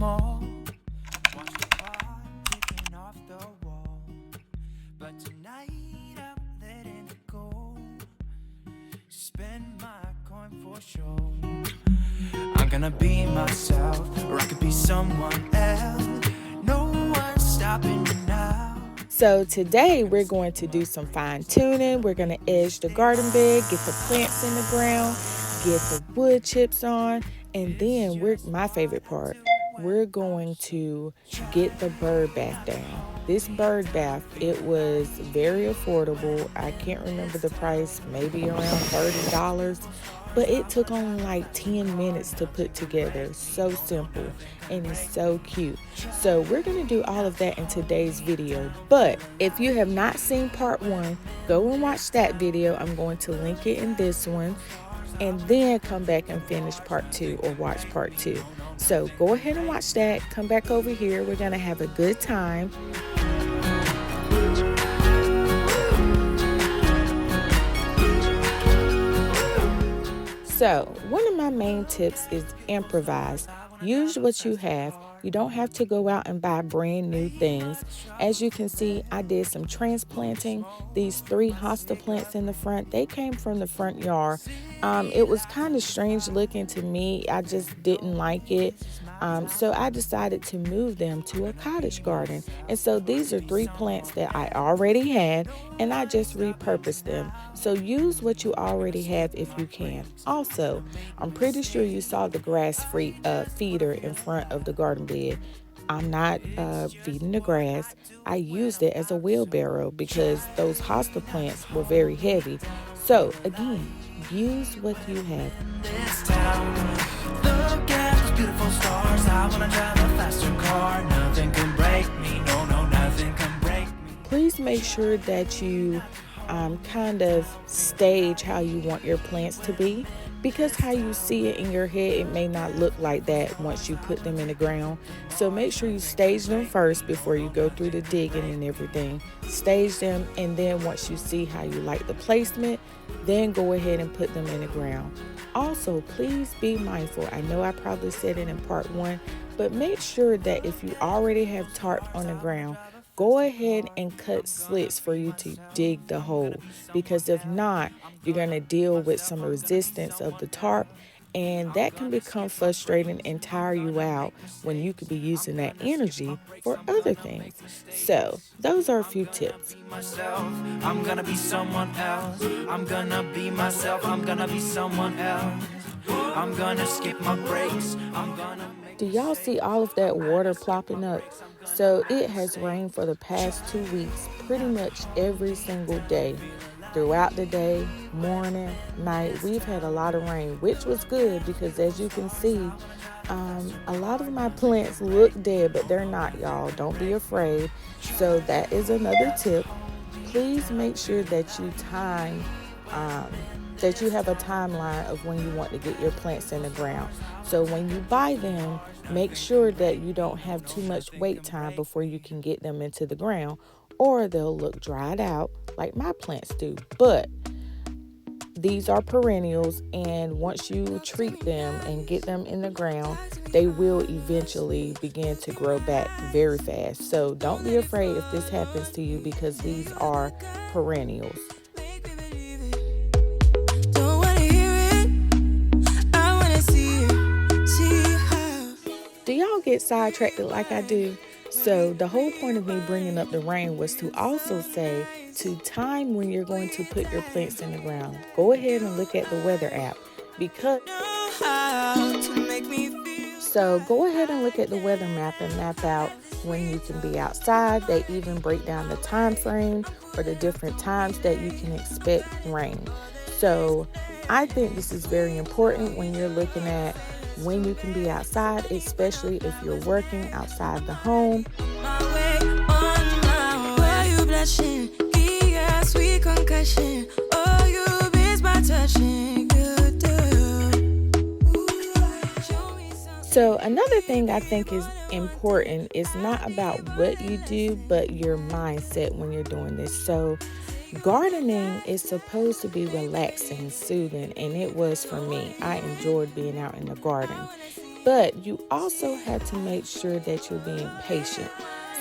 mall. Watch the clock ticking off the wall. But tonight I'm letting it go. Spend my coin for sure. I'm gonna be myself, or I could be someone else. No one's stopping me now. So today we're going to do some fine tuning. We're going to edge the garden bed, get the plants in the ground, get the wood chips on, and then my favorite part, we're going to get the bird bath down. This bird bath, it was very affordable. I can't remember the price, maybe around $30. But it took only like 10 minutes to put together. So simple, and it's so cute. So we're going to do all of that in today's video. But if you have not seen part 1, go and watch that video. I'm going to link it in this one. And then come back and finish part 2 or watch part 2. So go ahead and watch that. Come back over here. We're going to have a good time. So, one of my main tips is improvise. Use what you have. You don't have to go out and buy brand new things. As you can see, I did some transplanting. These 3 hosta plants in the front, they came from the front yard. It was kind of strange looking to me. I just didn't like it. So I decided to move them to a cottage garden. And so these are 3 plants that I already had, and I just repurposed them. So use what you already have if you can. Also, I'm pretty sure you saw the grass-free feeder in front of the garden bed. I'm not feeding the grass. I used it as a wheelbarrow because those hosta plants were very heavy. So again, use what you have. Look at those beautiful stars. I wanna drive a faster car. Nothing can break me. No, nothing can break me. Please make sure that you kind of stage how you want your plants to be, because how you see it in your head, it may not look like that once you put them in the ground. So make sure you stage them first before you go through the digging and everything. Stage them, and then once you see how you like the placement, then go ahead and put them in the ground. Also, please be mindful. I know I probably said it in part 1, but make sure that if you already have tarp on the ground, go ahead and cut slits for you to dig the hole, because if not, you're going to deal with some resistance of the tarp, and that can become frustrating and tire you out when you could be using that energy for other things. So those are a few tips. I'm gonna be someone else. I'm gonna be myself. I'm gonna be someone else. I'm gonna skip my breaks. Do y'all see all of that water plopping up? So it has rained for the past 2 weeks, pretty much every single day. Throughout the day, morning, night, we've had a lot of rain, which was good because as you can see, a lot of my plants look dead, but they're not, y'all. Don't be afraid. So that is another tip. Please make sure that you have a timeline of when you want to get your plants in the ground. So when you buy them, make sure that you don't have too much wait time before you can get them into the ground, or they'll look dried out like my plants do. But these are perennials, and once you treat them and get them in the ground, they will eventually begin to grow back very fast. So don't be afraid if this happens to you, because these are perennials. Do y'all get sidetracked like I do? So the whole point of me bringing up the rain was to also say to time when you're going to put your plants in the ground. Go ahead and look at the weather app, because so go ahead and look at the weather map and map out when you can be outside. They even break down the time frame or the different times that you can expect rain. So I think this is very important when you're looking at when you can be outside, especially if you're working outside the home. So another thing I think is important is not about what you do, but your mindset when you're doing this. So gardening is supposed to be relaxing, soothing, and it was for me. I enjoyed being out in the garden. But you also have to make sure that you're being patient.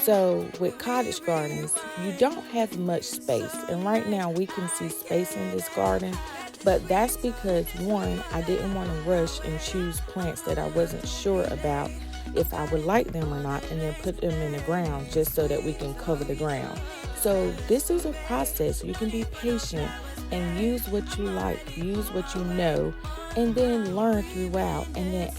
So with cottage gardens, you don't have much space. And right now we can see space in this garden. But that's because, one, I didn't want to rush and choose plants that I wasn't sure about if I would like them or not, and then put them in the ground just so that we can cover the ground. So this is a process. You can be patient and use what you like, use what you know, and then learn throughout, and then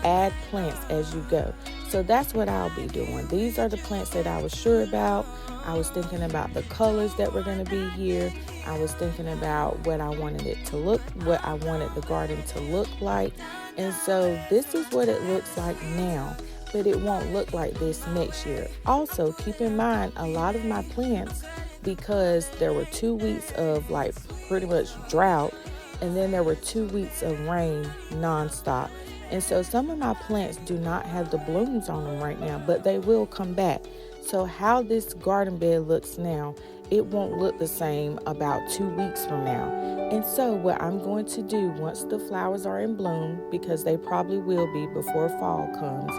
add plants as you go. So that's what I'll be doing. These are the plants that I was sure about. I was thinking about the colors that were going to be here. I was thinking about what I wanted it to look, what I wanted the garden to look like. And so this is what it looks like now, but it won't look like this next year. Also, keep in mind, a lot of my plants, because there were 2 weeks of like pretty much drought, and then there were 2 weeks of rain nonstop. And so some of my plants do not have the blooms on them right now, but they will come back. So how this garden bed looks now, it won't look the same about 2 weeks from now. And so what I'm going to do once the flowers are in bloom, because they probably will be before fall comes,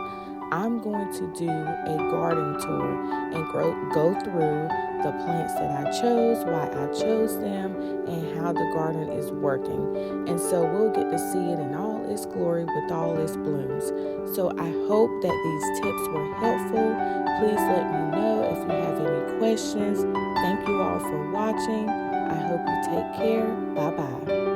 I'm going to do a garden tour and go through the plants that I chose, why I chose them, and how the garden is working. And so we'll get to see it in all its glory with all its blooms. So I hope that these tips were helpful. Please let me know if you have any questions. Thank you all for watching. I hope you take care. Bye-bye.